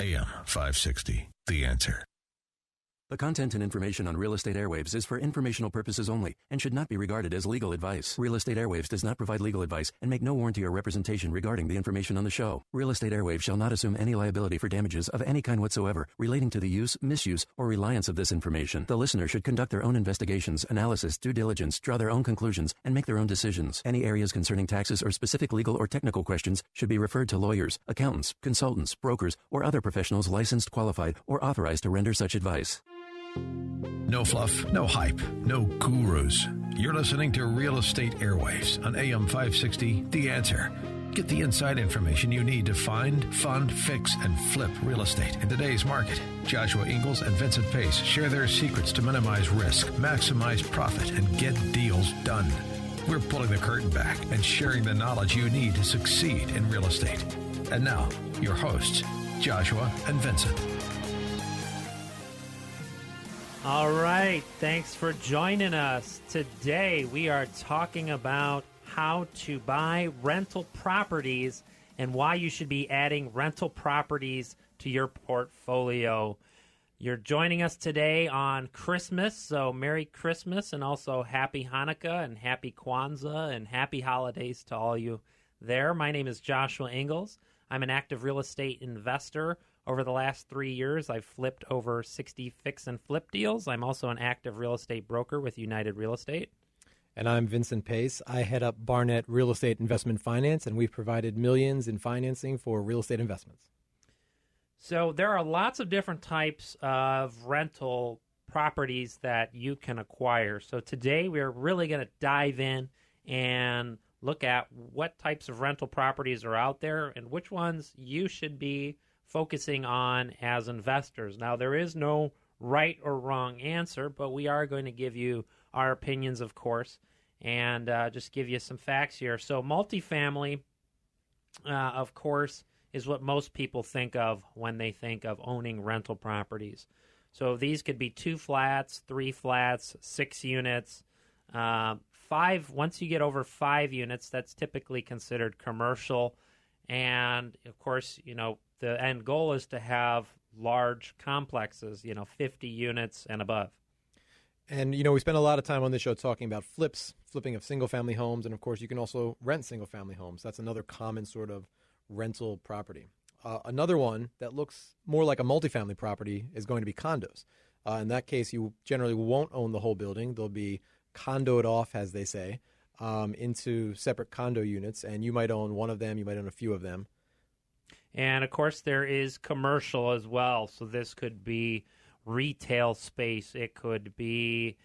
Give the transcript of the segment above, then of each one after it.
AM 560, The Answer. The content and information on Real Estate Airwaves is for informational purposes only and should not be regarded as legal advice. Real Estate Airwaves does not provide legal advice and make no warranty or representation regarding the information on the show. Real Estate Airwaves shall not assume any liability for damages of any kind whatsoever relating to the use, misuse, or reliance of this information. The listener should conduct their own investigations, analysis, due diligence, draw their own conclusions, and make their own decisions. Any areas concerning taxes or specific legal or technical questions should be referred to lawyers, accountants, consultants, brokers, or other professionals licensed, qualified, or authorized to render such advice. No fluff, no hype, no gurus. You're listening to Real Estate Airwaves on AM 560, The Answer. Get the inside information you need to find, fund, fix, and flip real estate in today's market. Joshua Ingalls and Vincent Pace share their secrets to minimize risk, maximize profit, and get deals done. We're pulling the curtain back and sharing the knowledge you need to succeed in real estate. And now, your hosts, Joshua and Vincent. All right, thanks for joining us. Today we are talking about how to buy rental properties and why you should be adding rental properties to your portfolio. You're joining us today on Christmas, so Merry Christmas and also Happy Hanukkah and Happy Kwanzaa and Happy Holidays to all you there. My name is Joshua Ingalls. I'm an active real estate investor. Over the last 3 years, I've flipped over 60 fix and flip deals. I'm also an active real estate broker with United Real Estate. And I'm Vincent Pace. I head up Barnett Real Estate Investment Finance, and we've provided millions in financing for real estate investments. So there are lots of different types of rental properties that you can acquire. So today we're really going to dive in and look at what types of rental properties are out there and which ones you should be focusing on as investors. Now, there is no right or wrong answer, but we are going to give you our opinions, of course, and just give you some facts here. So multifamily, of course, is what most people think of when they think of owning rental properties. So these could be 2 flats, 3 flats, 6 units, 5. Once you get over 5 units, that's typically considered commercial. And, of course, you know, the end goal is to have large complexes, 50 units and above. And, we spend a lot of time on this show talking about flipping of single-family homes. And, of course, you can also rent single-family homes. That's another common sort of rental property. Another one that looks more like a multifamily property is going to be condos. In that case, you generally won't own the whole building. They'll be condoed off, as they say, into separate condo units. And you might own one of them. You might own a few of them. And, of course, there is commercial as well. So this could be retail space. It could be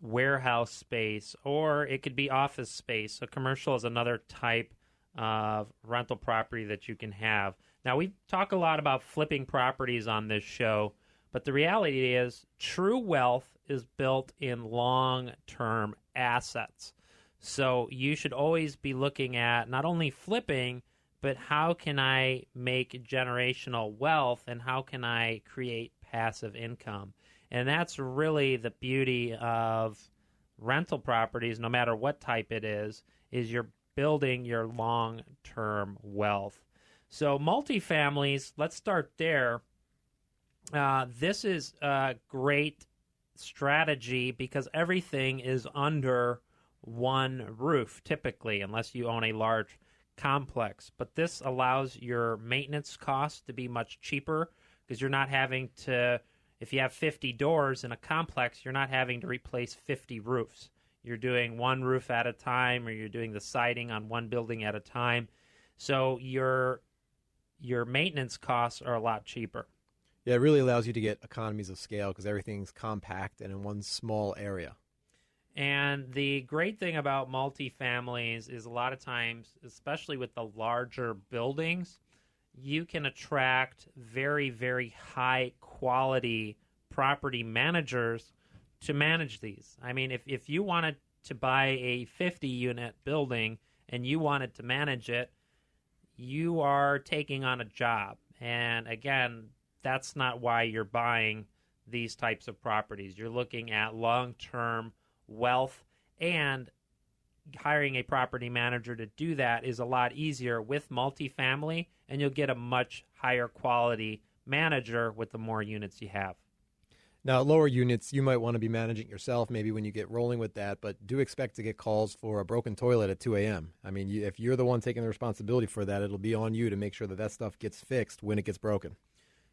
warehouse space, or it could be office space. So commercial is another type of rental property that you can have. Now, we talk a lot about flipping properties on this show, but the reality is true wealth is built in long-term assets. So you should always be looking at not only flipping, but how can I make generational wealth and how can I create passive income? And that's really the beauty of rental properties, no matter what type it is you're building your long-term wealth. So multifamilies, let's start there. This is a great strategy because everything is under one roof, typically, unless you own a large complex. But this allows your maintenance costs to be much cheaper because you're not having to, if you have 50 doors in a complex, you're not having to replace 50 roofs. You're doing one roof at a time, or you're doing the siding on one building at a time. So your maintenance costs are a lot cheaper. Yeah, it really allows you to get economies of scale because everything's compact and in one small area. And the great thing about multifamilies is a lot of times, especially with the larger buildings, you can attract very, very high quality property managers to manage these. I mean, if you wanted to buy a 50-unit building and you wanted to manage it, you are taking on a job. And again, that's not why you're buying these types of properties. You're looking at long-term wealth, and hiring a property manager to do that is a lot easier with multifamily, and you'll get a much higher quality manager with the more units you have. Now, at lower units, you might want to be managing yourself maybe when you get rolling with that, but do expect to get calls for a broken toilet at 2 a.m. I mean, if you're the one taking the responsibility for that, it'll be on you to make sure that that stuff gets fixed when it gets broken.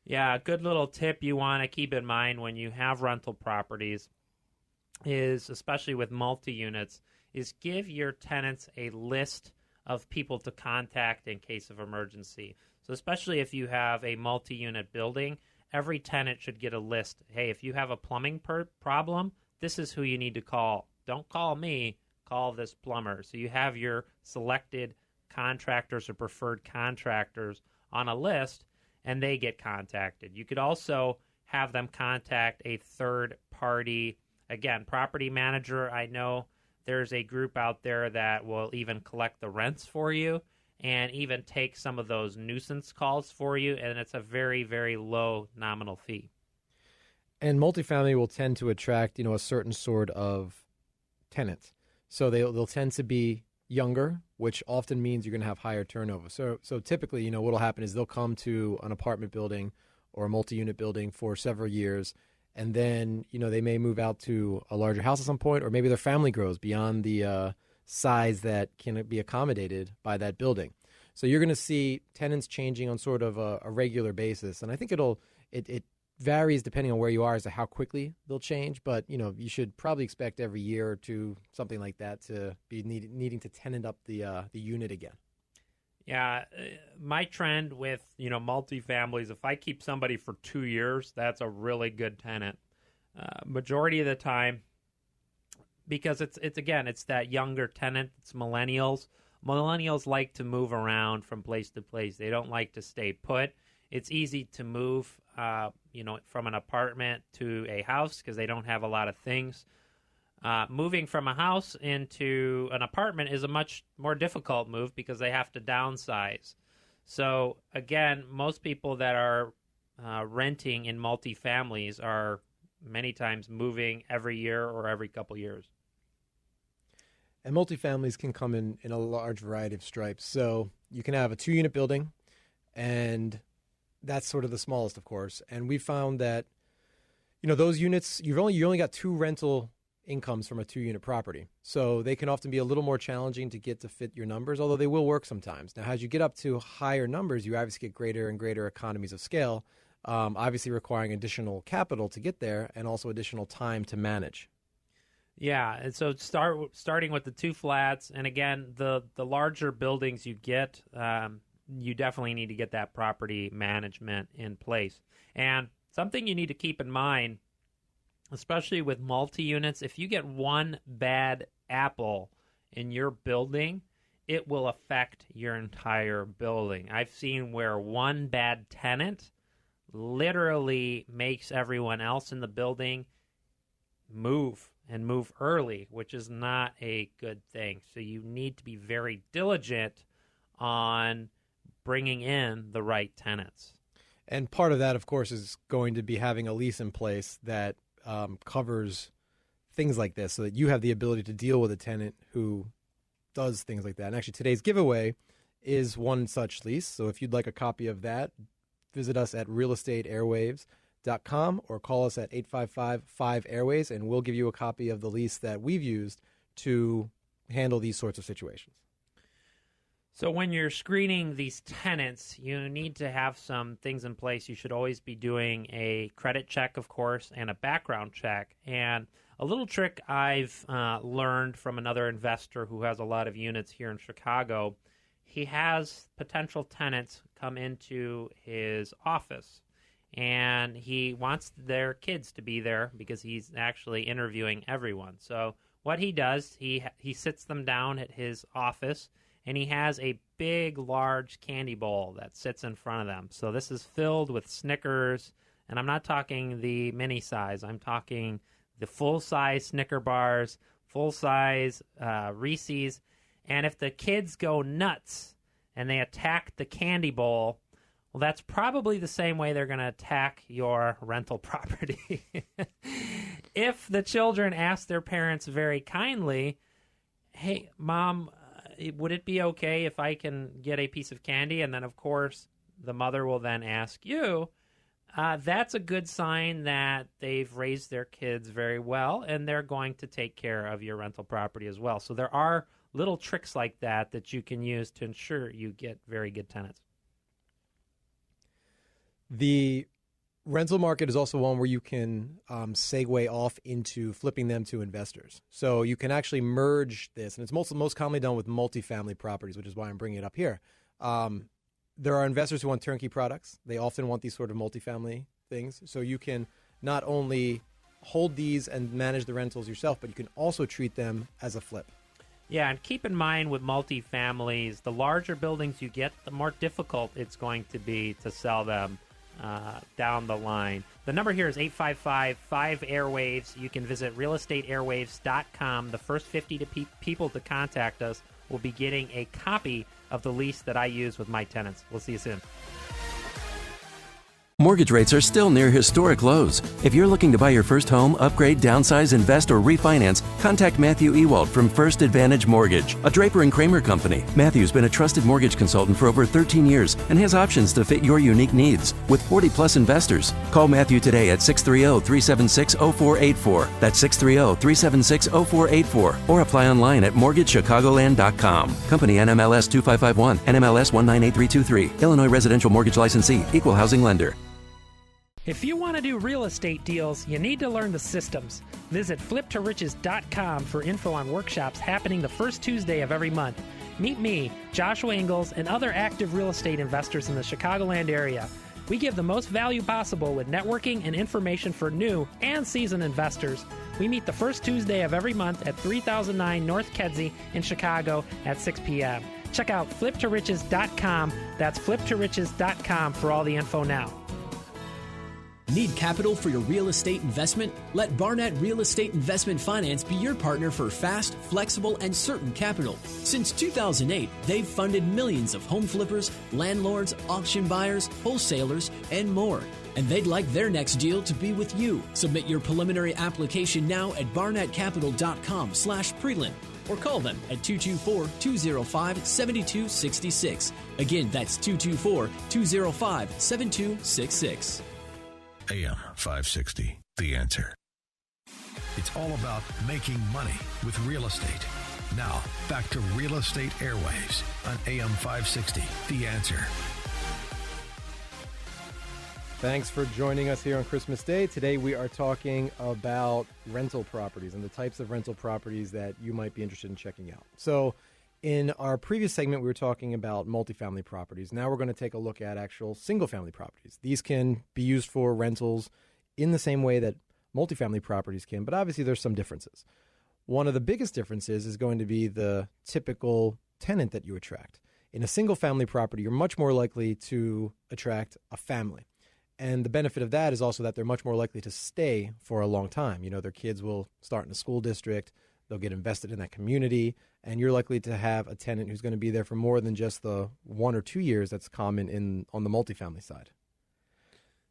Yeah, a good little tip you want to keep in mind when you have rental properties is, especially with multi-units, is give your tenants a list of people to contact in case of emergency. So especially if you have a multi-unit building, every tenant should get a list. Hey, if you have a plumbing problem, this is who you need to call. Don't call me, call this plumber. So you have your selected contractors or preferred contractors on a list, and they get contacted. You could also have them contact a third party. Again, property manager, I know there's a group out there that will even collect the rents for you and even take some of those nuisance calls for you, and it's a very, very low nominal fee. And multifamily will tend to attract, a certain sort of tenant. So they'll tend to be younger, which often means you're going to have higher turnover. So typically, what will happen is they'll come to an apartment building or a multi-unit building for several years, and then, they may move out to a larger house at some point, or maybe their family grows beyond the size that can be accommodated by that building. So you're going to see tenants changing on sort of a regular basis. And I think it varies depending on where you are as to how quickly they'll change. But, you should probably expect every year or two, something like that, to be needing to tenant up the unit again. Yeah, my trend with, multifamilies, if I keep somebody for 2 years, that's a really good tenant. Majority of the time, because it's that younger tenant, it's millennials. Millennials like to move around from place to place. They don't like to stay put. It's easy to move, from an apartment to a house because they don't have a lot of things. Moving from a house into an apartment is a much more difficult move because they have to downsize. So, again, most people that are renting in multifamilies are many times moving every year or every couple years. And multifamilies can come in a large variety of stripes. So you can have a 2-unit building, and that's sort of the smallest, of course. And we found that, those units, you only got 2 rental incomes from a 2-unit property. So they can often be a little more challenging to get to fit your numbers, although they will work sometimes. Now, as you get up to higher numbers, you obviously get greater and greater economies of scale, obviously requiring additional capital to get there and also additional time to manage. Yeah, and so starting with the 2 flats, and again, the larger buildings you get, you definitely need to get that property management in place. And something you need to keep in mind, especially with multi-units, if you get one bad apple in your building, it will affect your entire building. I've seen where one bad tenant literally makes everyone else in the building move early, which is not a good thing. So you need to be very diligent on bringing in the right tenants. And part of that, of course, is going to be having a lease in place that covers things like this so that you have the ability to deal with a tenant who does things like that. And actually, today's giveaway is one such lease. So if you'd like a copy of that, visit us at realestateairwaves.com or call us at 855-5-AIRWAYS, and we'll give you a copy of the lease that we've used to handle these sorts of situations. So when you're screening these tenants, you need to have some things in place. You should always be doing a credit check, of course, and a background check. And a little trick I've learned from another investor who has a lot of units here in Chicago, he has potential tenants come into his office, and he wants their kids to be there because he's actually interviewing everyone. So what he does, he sits them down at his office, and he has a big, large candy bowl that sits in front of them. So this is filled with Snickers, and I'm not talking the mini size. I'm talking the full-size Snicker bars, full-size Reese's. And if the kids go nuts and they attack the candy bowl, well, that's probably the same way they're going to attack your rental property. If the children ask their parents very kindly, hey, Mom, would it be okay if I can get a piece of candy? And then, of course, the mother will then ask you, That's a good sign that they've raised their kids very well, and they're going to take care of your rental property as well. So there are little tricks like that that you can use to ensure you get very good tenants. The rental market is also one where you can segue off into flipping them to investors. So you can actually merge this, and it's most commonly done with multifamily properties, which is why I'm bringing it up here. There are investors who want turnkey products. They often want these sort of multifamily things. So you can not only hold these and manage the rentals yourself, but you can also treat them as a flip. Yeah, and keep in mind with multifamilies, the larger buildings you get, the more difficult it's going to be to sell them down the line. The number here is 855-5-AIRWAVES. You can visit realestateairwaves.com. The first 50 people to contact us will be getting a copy of the lease that I use with my tenants. We'll see you soon. Mortgage rates are still near historic lows. If you're looking to buy your first home, upgrade, downsize, invest, or refinance, contact Matthew Ewald from First Advantage Mortgage, a Draper and Kramer company. Matthew's been a trusted mortgage consultant for over 13 years and has options to fit your unique needs. With 40-plus investors, call Matthew today at 630-376-0484. That's 630-376-0484. Or apply online at mortgagechicagoland.com. Company NMLS 2551, NMLS 198323. Illinois Residential Mortgage Licensee, Equal Housing Lender. If you want to do real estate deals, you need to learn the systems. Visit fliptoriches.com for info on workshops happening the first Tuesday of every month. Meet me, Joshua Ingalls, and other active real estate investors in the Chicagoland area. We give the most value possible with networking and information for new and seasoned investors. We meet the first Tuesday of every month at 3009 North Kedzie in Chicago at 6 p.m. Check out fliptoriches.com. That's fliptoriches.com for all the info now. Need capital for your real estate investment? Let Barnett Real Estate Investment Finance be your partner for fast, flexible, and certain capital. Since 2008, they've funded millions of home flippers, landlords, auction buyers, wholesalers, and more. And they'd like their next deal to be with you. Submit your preliminary application now at barnettcapital.com/prelim or call them at 224-205-7266. Again, that's 224-205-7266. AM 560, The Answer. It's all about making money with real estate. Now, back to Real Estate Airwaves on AM 560, The Answer. Thanks for joining us here on Christmas Day. Today we are talking about rental properties and the types of rental properties that you might be interested in checking out. So in our previous segment, we were talking about multifamily properties. Now we're going to take a look at actual single-family properties. These can be used for rentals in the same way that multifamily properties can, but obviously there's some differences. One of the biggest differences is going to be the typical tenant that you attract. In a single-family property, you're much more likely to attract a family. And the benefit of that is also that they're much more likely to stay for a long time. You know, their kids will start in a school district, they'll get invested in that community, and you're likely to have a tenant who's going to be there for more than just the 1 or 2 years that's common on the multifamily side.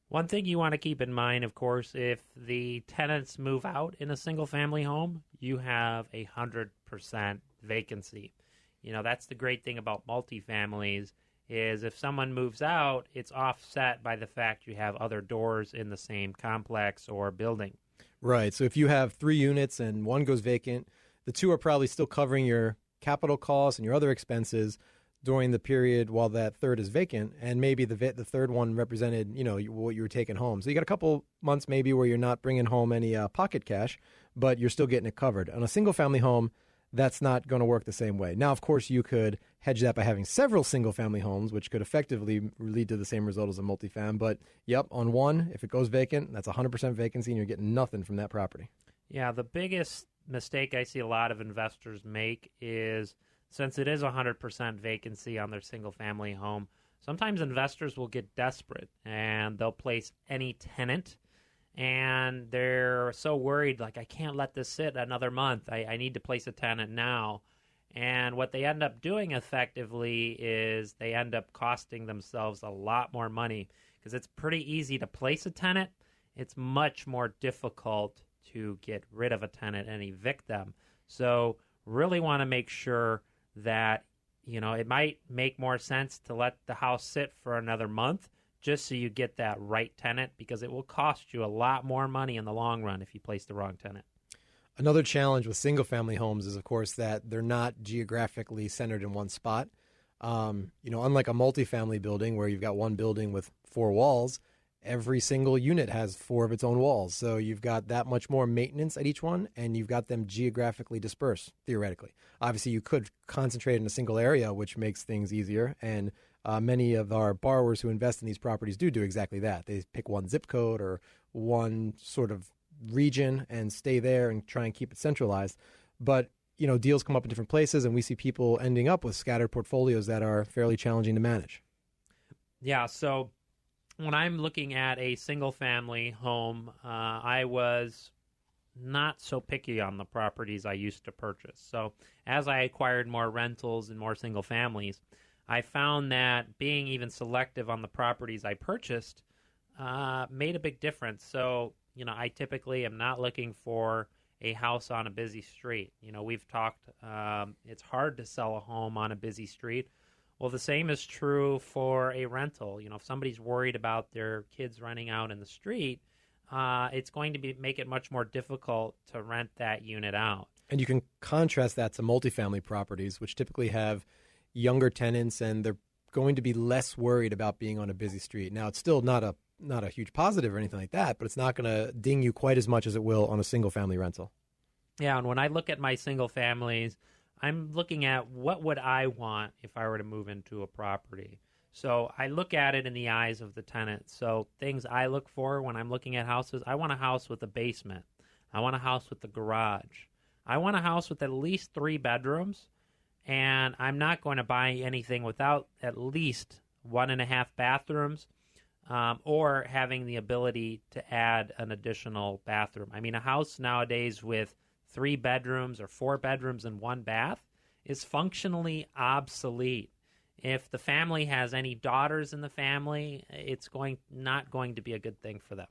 One thing you want to keep in mind, of course, if the tenants move out in a single-family home, you have 100% vacancy. You know, that's the great thing about multifamilies is if someone moves out, it's offset by the fact you have other doors in the same complex or building. Right. So if you have 3 units and one goes vacant, the 2 are probably still covering your capital costs and your other expenses during the period while that third is vacant, and maybe the third one represented, you know, what you were taking home. So you got a couple months maybe where you're not bringing home any pocket cash, but you're still getting it covered. On a single-family home, that's not going to work the same way. Now, of course, you could hedge that by having several single-family homes, which could effectively lead to the same result as a multifam. But, yep, on one, if it goes vacant, that's 100% vacancy, and you're getting nothing from that property. Yeah, the biggest mistake I see a lot of investors make is, since it is 100% vacancy on their single-family home, sometimes investors will get desperate, and they'll place any tenant, and they're so worried, like, I can't let this sit another month. I need to place a tenant now. And what they end up doing effectively is they end up costing themselves a lot more money because it's pretty easy to place a tenant. It's much more difficult to get rid of a tenant and evict them. So really want to make sure that, you know, it might make more sense to let the house sit for another month just so you get that right tenant, because it will cost you a lot more money in the long run if you place the wrong tenant. Another challenge with single-family homes is, of course, that they're not geographically centered in one spot. Unlike a multifamily building where you've got one building with 4 walls, every single unit has 4 of its own walls. So you've got that much more maintenance at each one, and you've got them geographically dispersed, theoretically. Obviously, you could concentrate in a single area, which makes things easier, and many of our borrowers who invest in these properties do exactly that. They pick one zip code or one sort of region and stay there and try and keep it centralized. But, deals come up in different places, and we see people ending up with scattered portfolios that are fairly challenging to manage. Yeah, so when I'm looking at a single-family home, I was not so picky on the properties I used to purchase. So as I acquired more rentals and more single families, I found that being even selective on the properties I purchased made a big difference. So, I typically am not looking for a house on a busy street. We've talked, it's hard to sell a home on a busy street. Well, the same is true for a rental. If somebody's worried about their kids running out in the street, it's going to make it much more difficult to rent that unit out. And you can contrast that to multifamily properties, which typically have younger tenants, and they're going to be less worried about being on a busy street. Now, it's still not a huge positive or anything like that, but it's not going to ding you quite as much as it will on a single-family rental. Yeah, and when I look at my single families, I'm looking at what would I want if I were to move into a property. So I look at it in the eyes of the tenant. So things I look for when I'm looking at houses, I want a house with a basement. I want a house with a garage. I want a house with at least 3 bedrooms, and I'm not going to buy anything without at least 1.5 bathrooms. Or having the ability to add an additional bathroom. I mean, a house nowadays with 3 bedrooms or 4 bedrooms and 1 bath is functionally obsolete. If the family has any daughters in the family, it's not going to be a good thing for them.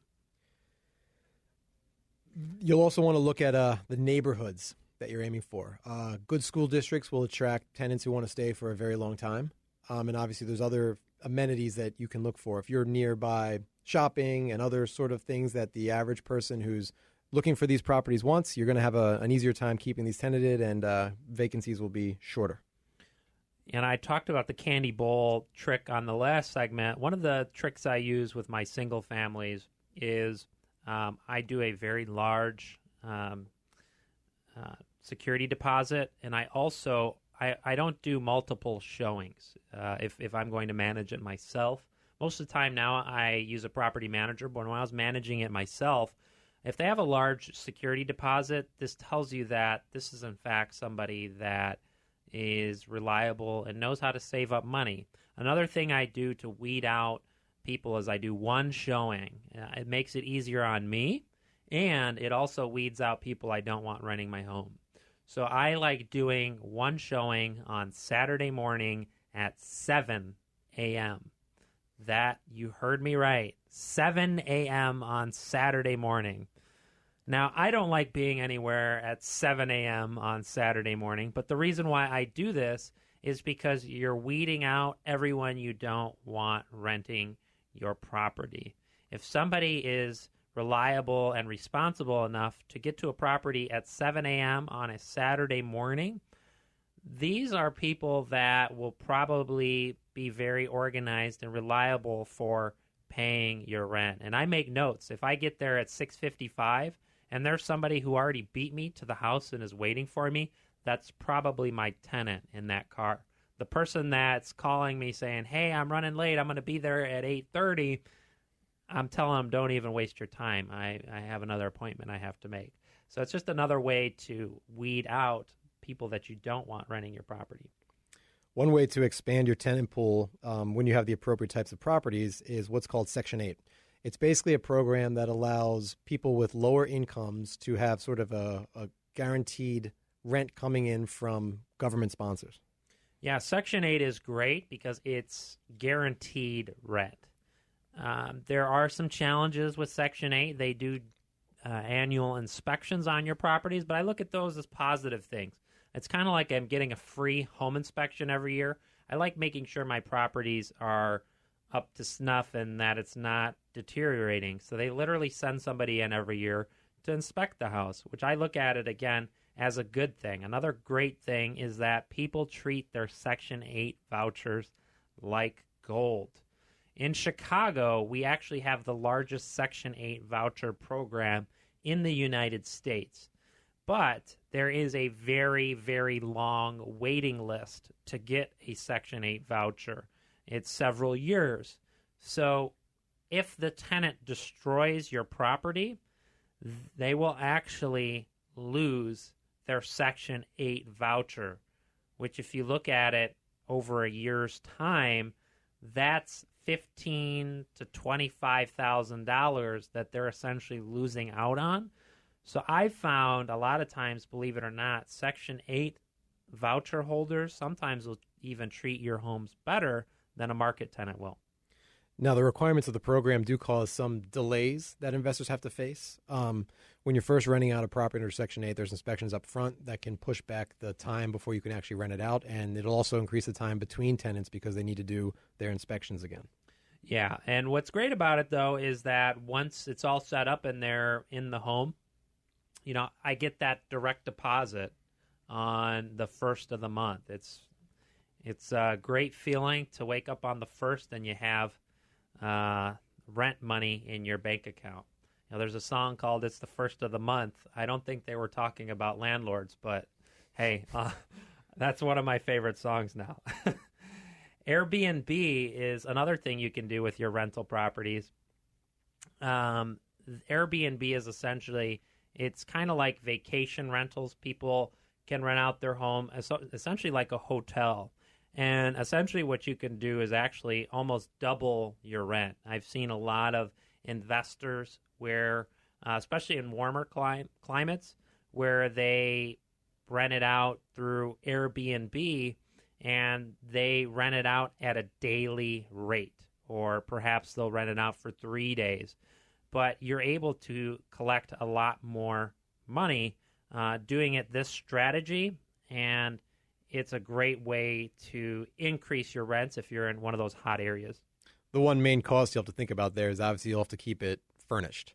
You'll also want to look at the neighborhoods that you're aiming for. Good school districts will attract tenants who want to stay for a very long time. And obviously there's other amenities that you can look for. If you're nearby shopping and other sort of things that the average person who's looking for these properties wants, you're going to have an easier time keeping these tenanted, and vacancies will be shorter. And I talked about the candy bowl trick on the last segment. One of the tricks I use with my single families is I do a very large security deposit, and I also I don't do multiple showings if I'm going to manage it myself. Most of the time now I use a property manager, but when I was managing it myself, if they have a large security deposit, this tells you that this is in fact somebody that is reliable and knows how to save up money. Another thing I do to weed out people is I do one showing. It makes it easier on me, and it also weeds out people I don't want renting my home. So I like doing one showing on Saturday morning at 7 a.m. That, you heard me right, 7 a.m. on Saturday morning. Now, I don't like being anywhere at 7 a.m. on Saturday morning, but the reason why I do this is because you're weeding out everyone you don't want renting your property. If somebody is reliable and responsible enough to get to a property at 7 a.m. on a Saturday morning, these are people that will probably be very organized and reliable for paying your rent. And I make notes. If I get there at 6:55 and there's somebody who already beat me to the house and is waiting for me, that's probably my tenant in that car. The person that's calling me saying, hey, I'm running late, I'm going to be there at 8:30, I'm telling them, don't even waste your time. I have another appointment I have to make. So it's just another way to weed out people that you don't want renting your property. One way to expand your tenant pool when you have the appropriate types of properties is what's called Section 8. It's basically a program that allows people with lower incomes to have sort of a guaranteed rent coming in from government sponsors. Yeah, Section 8 is great because it's guaranteed rent. There are some challenges with Section 8. They do annual inspections on your properties, but I look at those as positive things. It's kind of like I'm getting a free home inspection every year. I like making sure my properties are up to snuff and that it's not deteriorating. So they literally send somebody in every year to inspect the house, which I look at it again as a good thing. Another great thing is that people treat their Section 8 vouchers like gold. In Chicago, we actually have the largest Section 8 voucher program in the United States. But there is a very, very long waiting list to get a Section 8 voucher. It's several years. So if the tenant destroys your property, they will actually lose their Section 8 voucher, which if you look at it over a year's time, that's $15,000 to $25,000 that they're essentially losing out on. So I found a lot of times, believe it or not, Section 8 voucher holders sometimes will even treat your homes better than a market tenant will. Now, the requirements of the program do cause some delays that investors have to face. When you're first renting out a property under Section 8, there's inspections up front that can push back the time before you can actually rent it out, and it'll also increase the time between tenants because they need to do their inspections again. Yeah, and what's great about it, though, is that once it's all set up and they're in the home, you know, I get that direct deposit on the first of the month. It's a great feeling to wake up on the first and you have rent money in your bank account. You know, there's a song called "It's the First of the Month." I don't think they were talking about landlords, but hey, that's one of my favorite songs now. Airbnb is another thing you can do with your rental properties. Airbnb is essentially, it's kind of like vacation rentals. People can rent out their home essentially like a hotel. And essentially what you can do is actually almost double your rent. I've seen a lot of investors where, especially in warmer climates, where they rent it out through Airbnb and they rent it out at a daily rate, or perhaps they'll rent it out for 3 days. But you're able to collect a lot more money doing it this strategy, and it's a great way to increase your rents if you're in one of those hot areas. The one main cost you have to think about there is obviously you'll have to keep it furnished.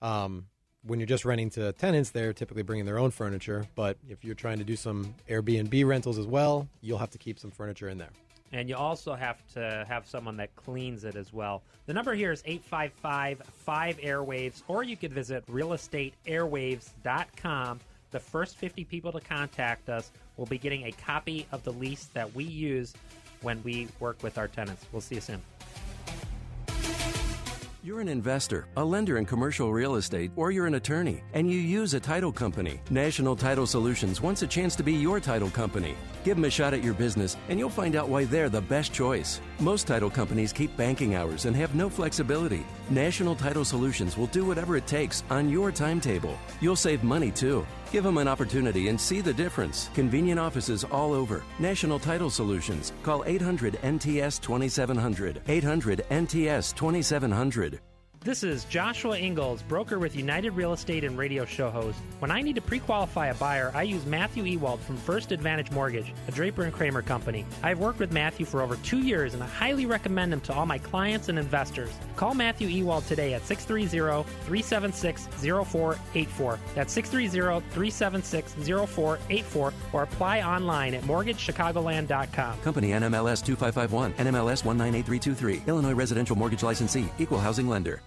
When you're just renting to tenants, they're typically bringing their own furniture. But if you're trying to do some Airbnb rentals as well, you'll have to keep some furniture in there. And you also have to have someone that cleans it as well. The number here is 855-5-AIRWAVES, or you could visit realestateairwaves.com. The first 50 people to contact us will be getting a copy of the lease that we use when we work with our tenants. We'll see you soon. You're an investor, a lender in commercial real estate, or you're an attorney, and you use a title company. National Title Solutions wants a chance to be your title company. Give them a shot at your business, and you'll find out why they're the best choice. Most title companies keep banking hours and have no flexibility. National Title Solutions will do whatever it takes on your timetable. You'll save money, too. Give them an opportunity and see the difference. Convenient offices all over. National Title Solutions. Call 800-NTS-2700. 800-NTS-2700. This is Joshua Ingalls, broker with United Real Estate and radio show host. When I need to pre-qualify a buyer, I use Matthew Ewald from First Advantage Mortgage, a Draper and Kramer company. I've worked with Matthew for over 2 years, and I highly recommend him to all my clients and investors. Call Matthew Ewald today at 630-376-0484. That's 630-376-0484, or apply online at mortgagechicagoland.com. Company NMLS 2551, NMLS 198323, Illinois Residential Mortgage Licensee, Equal Housing Lender.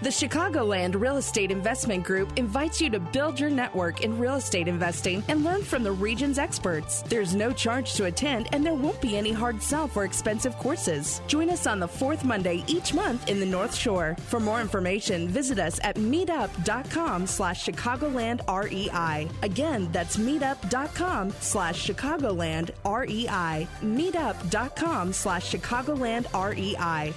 The Chicagoland Real Estate Investment Group invites you to build your network in real estate investing and learn from the region's experts. There's no charge to attend, and there won't be any hard sell for expensive courses. Join us on the fourth Monday each month in the North Shore. For more information, visit us at meetup.com/ChicagolandREI. Again, that's meetup.com/ChicagolandREI. Meetup.com/ChicagolandREI.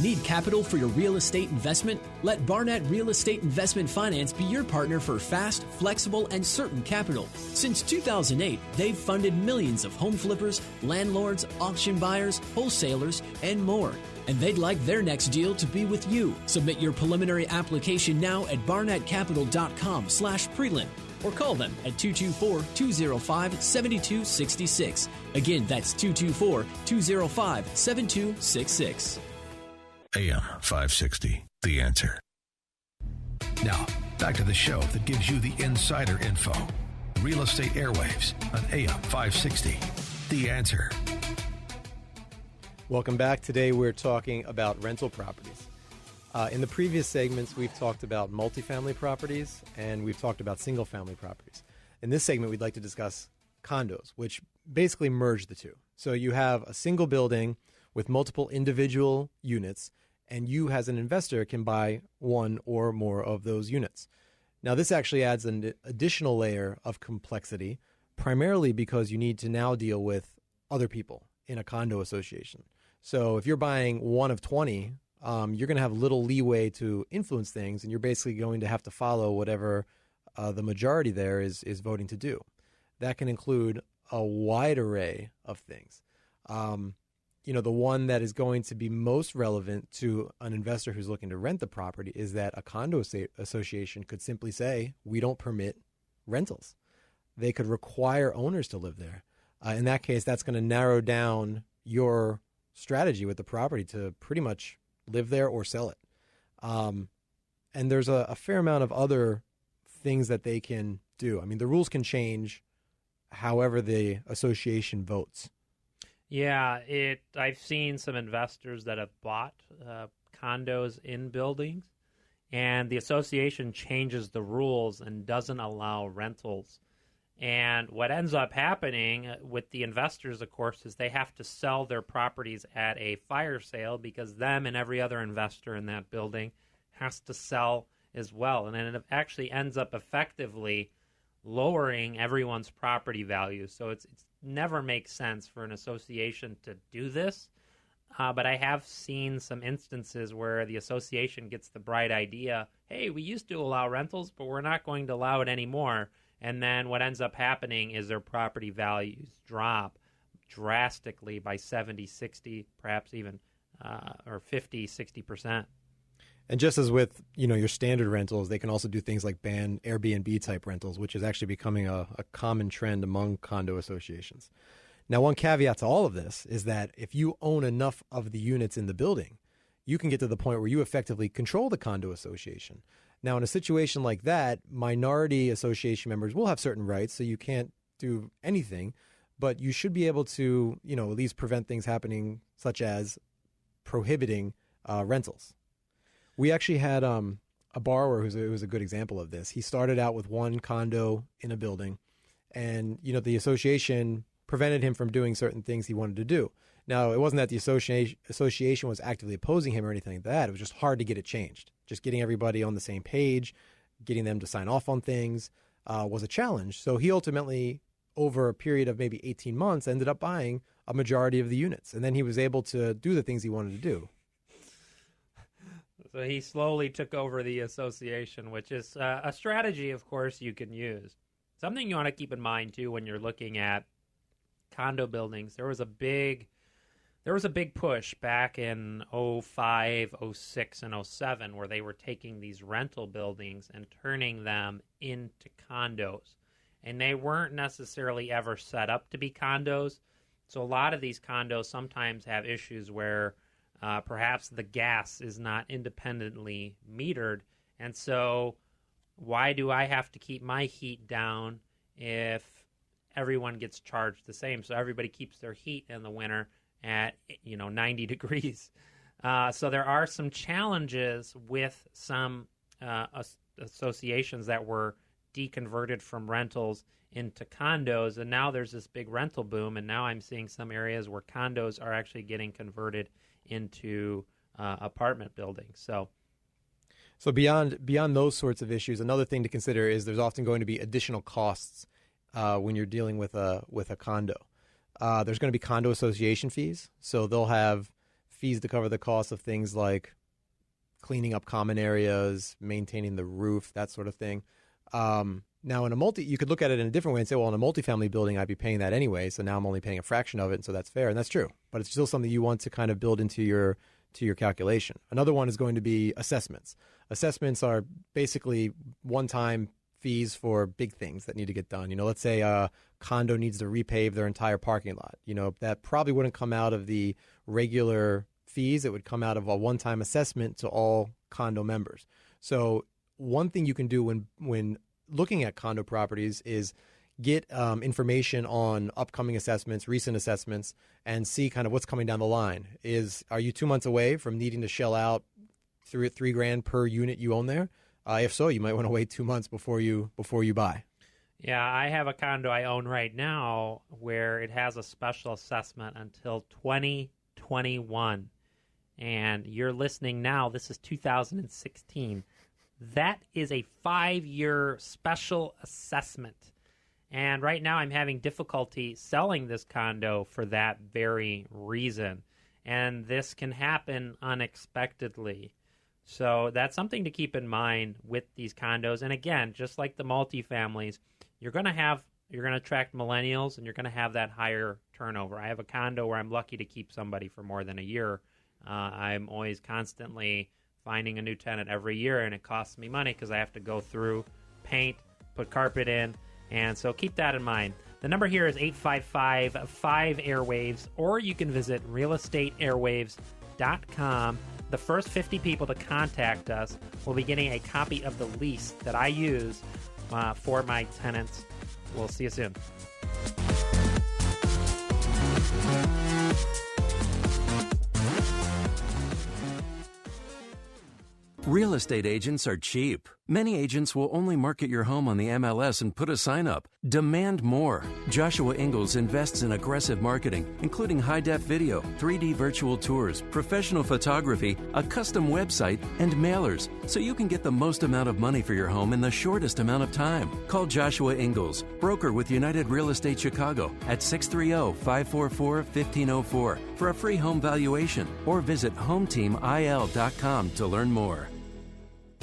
Need capital for your real estate investment? Let Barnett Real Estate Investment Finance be your partner for fast, flexible, and certain capital. Since 2008, they've funded millions of home flippers, landlords, auction buyers, wholesalers, and more. And they'd like their next deal to be with you. Submit your preliminary application now at barnettcapital.com/prelim. or call them at 224-205-7266. Again, that's 224-205-7266. AM 560, The Answer. Now, back to the show that gives you the insider info. Real Estate Airwaves on AM 560, The Answer. Welcome back. Today we're talking about rental properties. In the previous segments, we've talked about multifamily properties and we've talked about single-family properties. In this segment, we'd like to discuss condos, which basically merge the two. So you have a single building with multiple individual units, and you as an investor can buy one or more of those units. Now, this actually adds an additional layer of complexity, primarily because you need to now deal with other people in a condo association. So if you're buying one of 20, you're going to have little leeway to influence things, and you're basically going to have to follow whatever the majority there is voting to do. That can include a wide array of things. The one that is going to be most relevant to an investor who's looking to rent the property is that a condo association could simply say, we don't permit rentals. They could require owners to live there. In that case, that's going to narrow down your strategy with the property to pretty much live there or sell it. And there's a fair amount of other things that they can do. I mean, the rules can change however the association votes. Yeah, I've seen some investors that have bought condos in buildings, and the association changes the rules and doesn't allow rentals. And what ends up happening with the investors, of course, is they have to sell their properties at a fire sale because them and every other investor in that building has to sell as well. And then it actually ends up effectively lowering everyone's property value. So it's never makes sense for an association to do this. But I have seen some instances where the association gets the bright idea, hey, we used to allow rentals, but we're not going to allow it anymore. And then what ends up happening is their property values drop drastically by 70, 60, perhaps even or 50, 60%. And just as with, your standard rentals, they can also do things like ban Airbnb type rentals, which is actually becoming a common trend among condo associations. Now, one caveat to all of this is that if you own enough of the units in the building, you can get to the point where you effectively control the condo association. Now, in a situation like that, minority association members will have certain rights, so you can't do anything, but you should be able to, at least prevent things happening, such as prohibiting rentals. We actually had a borrower who was a good example of this. He started out with one condo in a building, and the association prevented him from doing certain things he wanted to do. Now, it wasn't that the association was actively opposing him or anything like that. It was just hard to get it changed. Just getting everybody on the same page, getting them to sign off on things was a challenge. So he ultimately, over a period of maybe 18 months, ended up buying a majority of the units. And then he was able to do the things he wanted to do. So he slowly took over the association, which is a strategy, of course, you can use. Something you want to keep in mind, too, when you're looking at condo buildings, there was a big push back in 05, 06, and 07 where they were taking these rental buildings and turning them into condos. And they weren't necessarily ever set up to be condos. So a lot of these condos sometimes have issues where perhaps the gas is not independently metered. And so why do I have to keep my heat down if everyone gets charged the same? So everybody keeps their heat in the winter at 90 degrees. So there are some challenges with some associations that were deconverted from rentals into condos, and now there's this big rental boom, and now I'm seeing some areas where condos are actually getting converted into apartment buildings. So beyond those sorts of issues, another thing to consider is there's often going to be additional costs when you're dealing with a condo. There's going to be condo association fees, so they'll have fees to cover the cost of things like cleaning up common areas, maintaining the roof, that sort of thing. Now, you could look at it in a different way and say, well, in a multifamily building, I'd be paying that anyway, so now I'm only paying a fraction of it, and so that's fair, and that's true. But it's still something you want to kind of build into your calculation. Another one is going to be assessments. Assessments are basically one-time fees for big things that need to get done. Let's say a condo needs to repave their entire parking lot. That probably wouldn't come out of the regular fees. It would come out of a one-time assessment to all condo members. So one thing you can do when looking at condo properties is get information on upcoming assessments, recent assessments, and see kind of what's coming down the line. Are you 2 months away from needing to shell out $3,000 per unit you own there? If so, you might want to wait 2 months before you buy. Yeah, I have a condo I own right now where it has a special assessment until 2021. And you're listening now, this is 2016. That is a 5-year special assessment. And right now I'm having difficulty selling this condo for that very reason. And this can happen unexpectedly. So that's something to keep in mind with these condos. And again, just like the multifamilies, you're going to attract millennials and you're going to have that higher turnover. I have a condo where I'm lucky to keep somebody for more than a year. I'm always constantly finding a new tenant every year, and it costs me money because I have to go through, paint, put carpet in, and so keep that in mind. The number here is 855-5-AIRWAVES, or you can visit realestateairwaves.com. The first 50 people to contact us will be getting a copy of the lease that I use for my tenants. We'll see you soon. Real estate agents are cheap. Many agents will only market your home on the MLS and put a sign up. Demand more. Joshua Ingalls invests in aggressive marketing, including high-def video, 3D virtual tours, professional photography, a custom website, and mailers, so you can get the most amount of money for your home in the shortest amount of time. Call Joshua Ingalls, broker with United Real Estate Chicago, at 630-544-1504 for a free home valuation, or visit HomeTeamIL.com to learn more.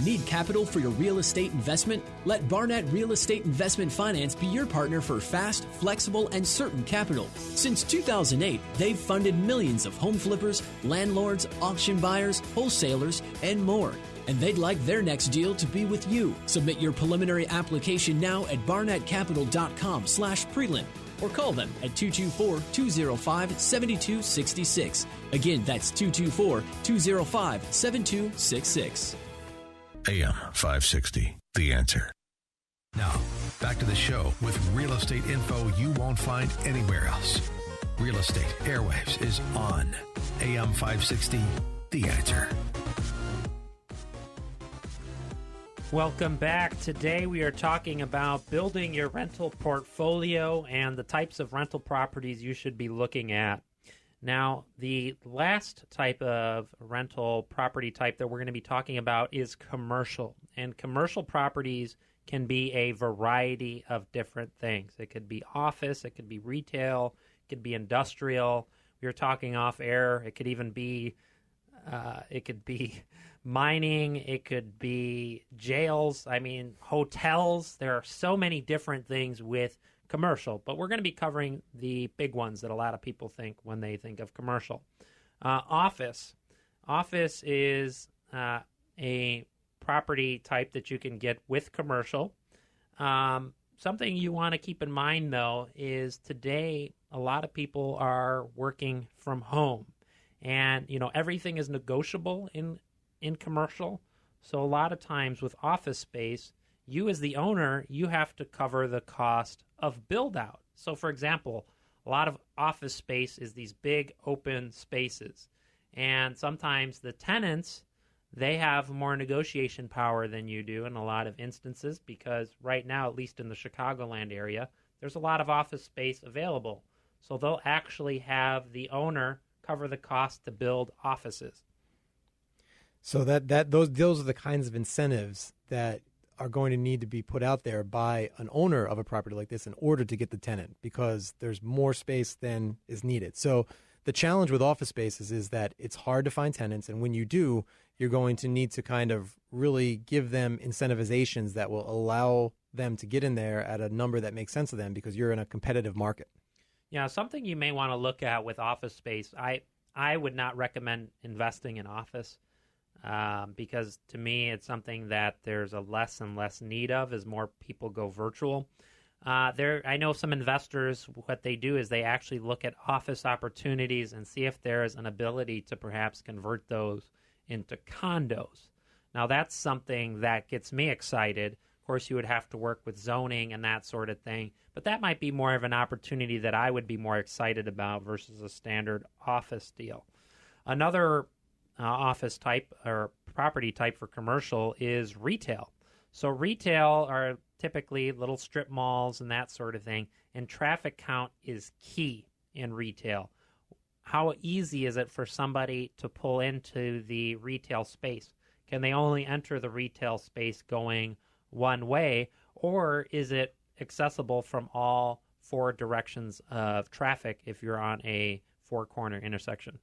Need capital for your real estate investment? Let Barnett Real Estate Investment Finance be your partner for fast, flexible, and certain capital. Since 2008, they've funded millions of home flippers, landlords, auction buyers, wholesalers, and more. And they'd like their next deal to be with you. Submit your preliminary application now at barnettcapital.com/prelim or call them at 224-205-7266. Again, that's 224-205-7266. AM 560, The Answer. Now, back to the show with real estate info you won't find anywhere else. Real Estate Airwaves is on AM 560, The Answer. Welcome back. Today we are talking about building your rental portfolio and the types of rental properties you should be looking at. Now, the last type of rental property type that we're going to be talking about is commercial. And commercial properties can be a variety of different things. It could be office, it could be retail, it could be industrial. We were talking off air. It could even be mining. It could be jails. I mean, hotels. There are so many different things with commercial, but we're going to be covering the big ones that a lot of people think when they think of commercial. Office is a property type that you can get with commercial. Something you want to keep in mind, though, is today a lot of people are working from home, and everything is negotiable in commercial. So a lot of times with office space, you as the owner, you have to cover the cost of build out. So for example, a lot of office space is these big open spaces. And sometimes the tenants, they have more negotiation power than you do in a lot of instances, because right now, at least in the Chicagoland area, there's a lot of office space available. So they'll actually have the owner cover the cost to build offices. So those are the kinds of incentives that are going to need to be put out there by an owner of a property like this in order to get the tenant, because there's more space than is needed. So the challenge with office spaces is that it's hard to find tenants, and when you do, you're going to need to kind of really give them incentivizations that will allow them to get in there at a number that makes sense to them, because you're in a competitive market. Yeah, something you may want to look at with office space, I would not recommend investing in office. because to me it's something that there's a less and less need of as more people go virtual. I know some investors, what they do is they actually look at office opportunities and see if there is an ability to perhaps convert those into condos. Now, that's something that gets me excited. Of course, you would have to work with zoning and that sort of thing, but that might be more of an opportunity that I would be more excited about versus a standard office deal. Another office type or property type for commercial is retail. So retail are typically little strip malls and that sort of thing, and traffic count is key in retail. How easy is it for somebody to pull into the retail space? Can they only enter the retail space going one way, or is it accessible from all four directions of traffic if you're on a four-corner intersection?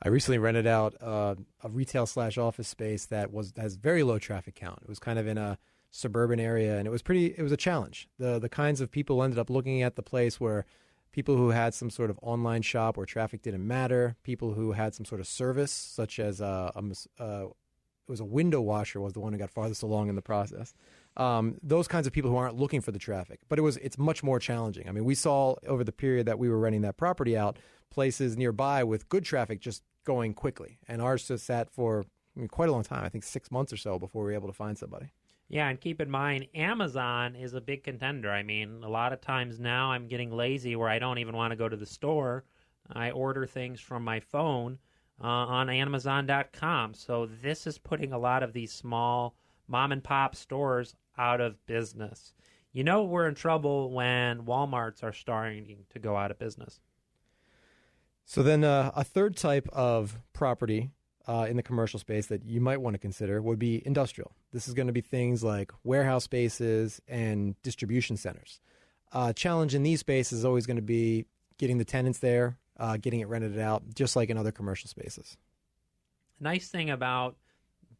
I recently rented out a retail/office space that has very low traffic count. It was kind of in a suburban area, and it was a challenge. The kinds of people ended up looking at the place were people who had some sort of online shop where traffic didn't matter, people who had some sort of service, such as it was a window washer was the one who got farthest along in the process. Those kinds of people who aren't looking for the traffic. But it's much more challenging. I mean, we saw over the period that we were renting that property out, places nearby with good traffic just going quickly. And ours just sat for quite a long time, I think 6 months or so before we were able to find somebody. Yeah, and keep in mind, Amazon is a big contender. I mean, a lot of times now I'm getting lazy where I don't even want to go to the store. I order things from my phone on Amazon.com. So this is putting a lot of these small mom-and-pop stores out of business. You know we're in trouble when Walmarts are starting to go out of business. So then a third type of property in the commercial space that you might want to consider would be industrial. This is going to be things like warehouse spaces and distribution centers. Challenge in these spaces is always going to be getting the tenants there, getting it rented out, just like in other commercial spaces. Nice thing about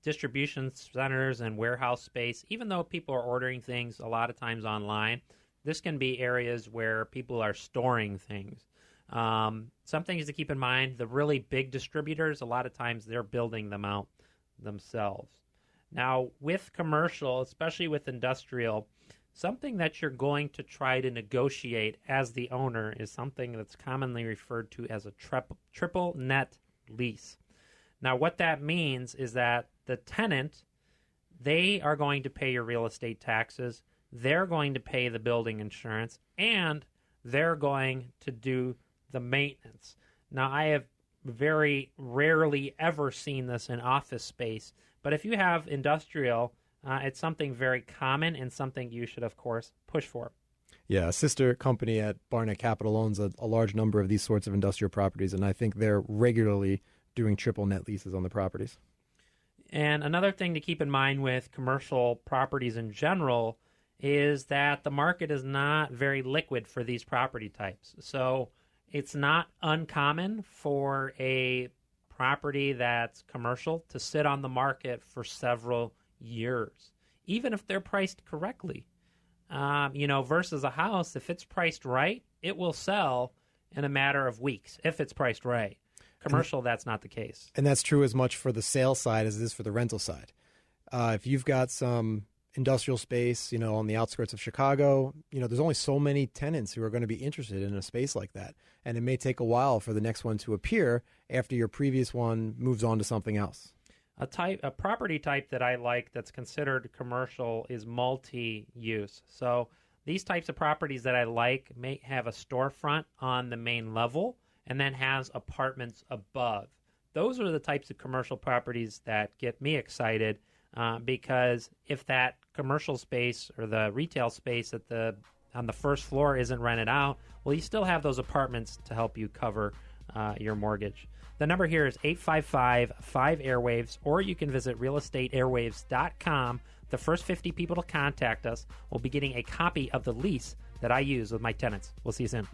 distribution centers and warehouse space, even though people are ordering things a lot of times online, this can be areas where people are storing things. Some things to keep in mind, the really big distributors, a lot of times they're building them out themselves. Now, with commercial, especially with industrial, something that you're going to try to negotiate as the owner is something that's commonly referred to as a triple net lease. Now, what that means is that the tenant, they are going to pay your real estate taxes, they're going to pay the building insurance, and they're going to do the maintenance. Now, I have very rarely ever seen this in office space, but if you have industrial, it's something very common and something you should, of course, push for. Yeah, a sister company at Barnett Capital owns a large number of these sorts of industrial properties, and I think they're regularly doing triple net leases on the properties. And another thing to keep in mind with commercial properties in general is that the market is not very liquid for these property types. So it's not uncommon for a property that's commercial to sit on the market for several years, even if they're priced correctly. Versus a house, if it's priced right, it will sell in a matter of weeks if it's priced right. Commercial, that's not the case. And that's true as much for the sale side as it is for the rental side. If you've got some industrial space, on the outskirts of Chicago, there's only so many tenants who are going to be interested in a space like that. And it may take a while for the next one to appear after your previous one moves on to something else. A property type that I like that's considered commercial is multi-use. So these types of properties that I like may have a storefront on the main level and then has apartments above. Those are the types of commercial properties that get me excited because if that commercial space or the retail space on the first floor isn't rented out, well, you still have those apartments to help you cover your mortgage. The number here is 855-5-AIRWAVES, or you can visit realestateairwaves.com. The first 50 people to contact us will be getting a copy of the lease that I use with my tenants. We'll see you soon.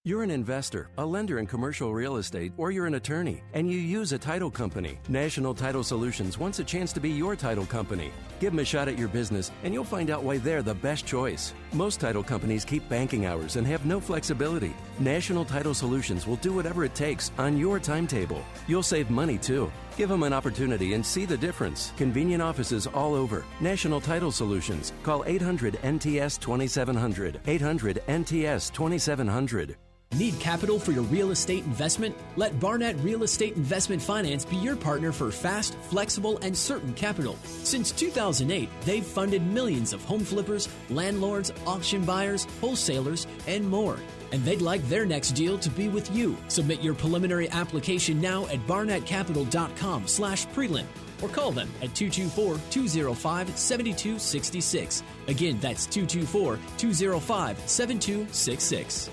You're an investor, a lender in commercial real estate, or you're an attorney, and you use a title company. National Title Solutions wants a chance to be your title company. Give them a shot at your business, and you'll find out why they're the best choice. Most title companies keep banking hours and have no flexibility. National Title Solutions will do whatever it takes on your timetable. You'll save money, too. Give them an opportunity and see the difference. Convenient offices all over. National Title Solutions. Call 800-NTS-2700. 800-NTS-2700. Need capital for your real estate investment? Let Barnett Real Estate Investment Finance be your partner for fast, flexible, and certain capital. Since 2008, they've funded millions of home flippers, landlords, auction buyers, wholesalers, and more. And they'd like their next deal to be with you. Submit your preliminary application now at barnettcapital.com/prelim or call them at 224-205-7266. Again, that's 224-205-7266.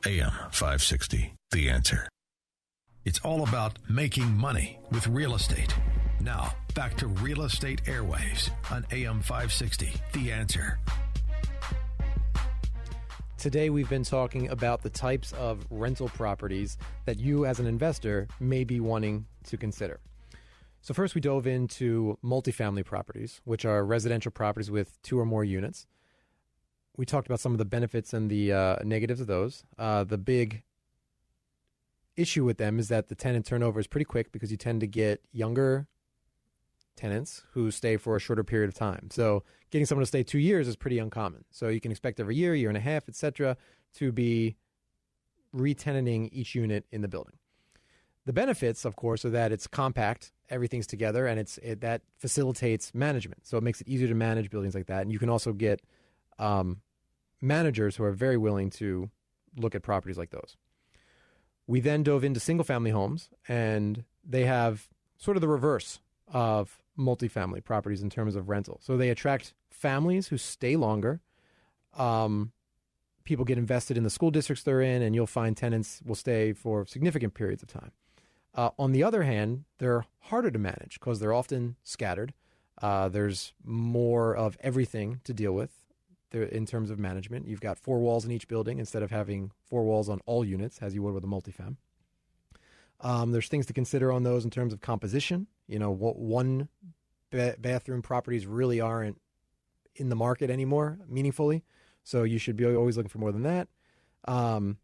AM 560, The Answer. It's all about making money with real estate. Now, back to Real Estate Airwaves on AM 560, The Answer. Today we've been talking about the types of rental properties that you as an investor may be wanting to consider. So first we dove into multifamily properties, which are residential properties with 2 or more units. We talked about some of the benefits and the negatives of those. The big issue with them is that the tenant turnover is pretty quick because you tend to get younger tenants who stay for a shorter period of time. So getting someone to stay 2 years is pretty uncommon. So you can expect every year, year and a half, etc., to be re-tenanting each unit in the building. The benefits, of course, are that it's compact, everything's together, and that facilitates management. So it makes it easier to manage buildings like that. And you can also get managers who are very willing to look at properties like those. We then dove into single-family homes, and they have sort of the reverse of multifamily properties in terms of rental. So they attract families who stay longer. People get invested in the school districts they're in, and you'll find tenants will stay for significant periods of time. On the other hand, they're harder to manage because they're often scattered. There's more of everything to deal with in terms of management. You've got 4 walls in each building instead of having 4 walls on all units, as you would with a multifam. There's things to consider on those in terms of composition. You know, one bathroom properties really aren't in the market anymore meaningfully, so you should be always looking for more than that. And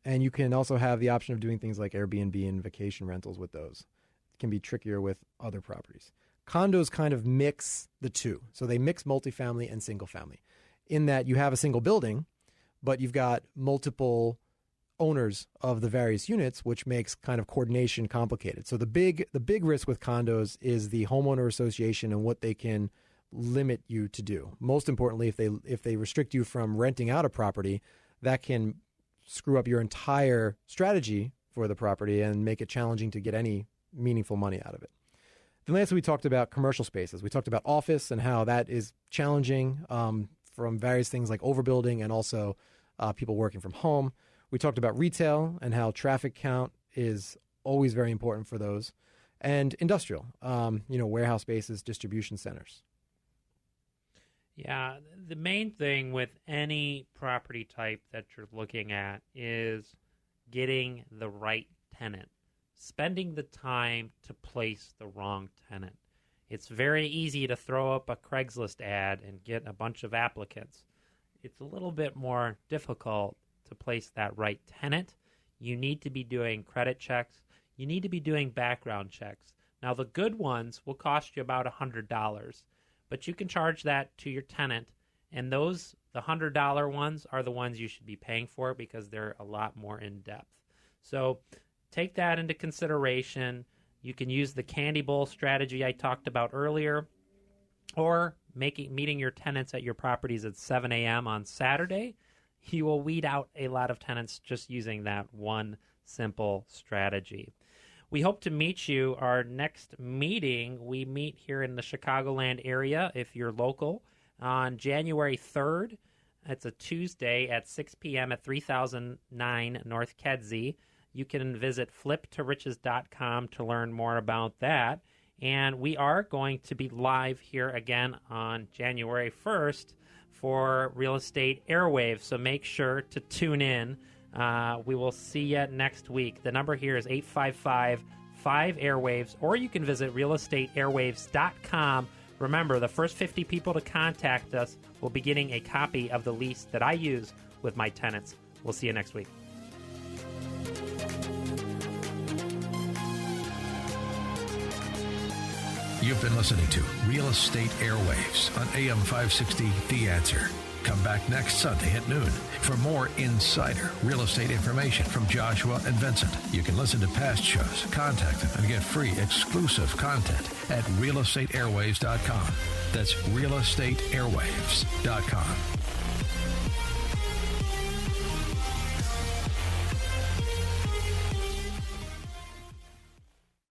you can also have the option of doing things like Airbnb and vacation rentals with those. It can be trickier with other properties. Condos kind of mix the two. So they mix multifamily and single family in that you have a single building, but you've got multiple owners of the various units, which makes kind of coordination complicated. So the big risk with condos is the homeowner association and what they can limit you to do. Most importantly, if they restrict you from renting out a property, that can screw up your entire strategy for the property and make it challenging to get any meaningful money out of it. Then lastly, we talked about commercial spaces. We talked about office and how that is challenging from various things like overbuilding and also people working from home. We talked about retail and how traffic count is always very important for those. And industrial, warehouse spaces, distribution centers. Yeah, the main thing with any property type that you're looking at is getting the right tenant. Spending the time to place the wrong tenant. It's very easy to throw up a Craigslist ad and get a bunch of applicants. It's a little bit more difficult to place that right tenant. You need to be doing credit checks. You need to be doing background checks. Now, the good ones will cost you about $100, but you can charge that to your tenant, and the $100 ones are the ones you should be paying for because they're a lot more in-depth. So take that into consideration. You can use the candy bowl strategy I talked about earlier, or meeting your tenants at your properties at 7 a.m. on Saturday. You will weed out a lot of tenants just using that one simple strategy. We hope to meet you. Our next meeting, we meet here in the Chicagoland area, if you're local, on January 3rd. It's a Tuesday at 6 p.m. at 3009 North Kedzie. You can visit fliptoriches.com to learn more about that. And we are going to be live here again on January 1st for Real Estate Airwaves. So make sure to tune in We will see you next week. The number here is 855-5-AIRWAVES, or you can visit realestateairwaves.com. Remember, the first 50 people to contact us will be getting a copy of the lease that I use with my tenants. We'll see you next week. You've been listening to Real Estate Airwaves on AM 560, The Answer. Come back next Sunday at noon for more insider real estate information from Joshua and Vincent. You can listen to past shows, contact them, and get free exclusive content at realestateairwaves.com. That's realestateairwaves.com.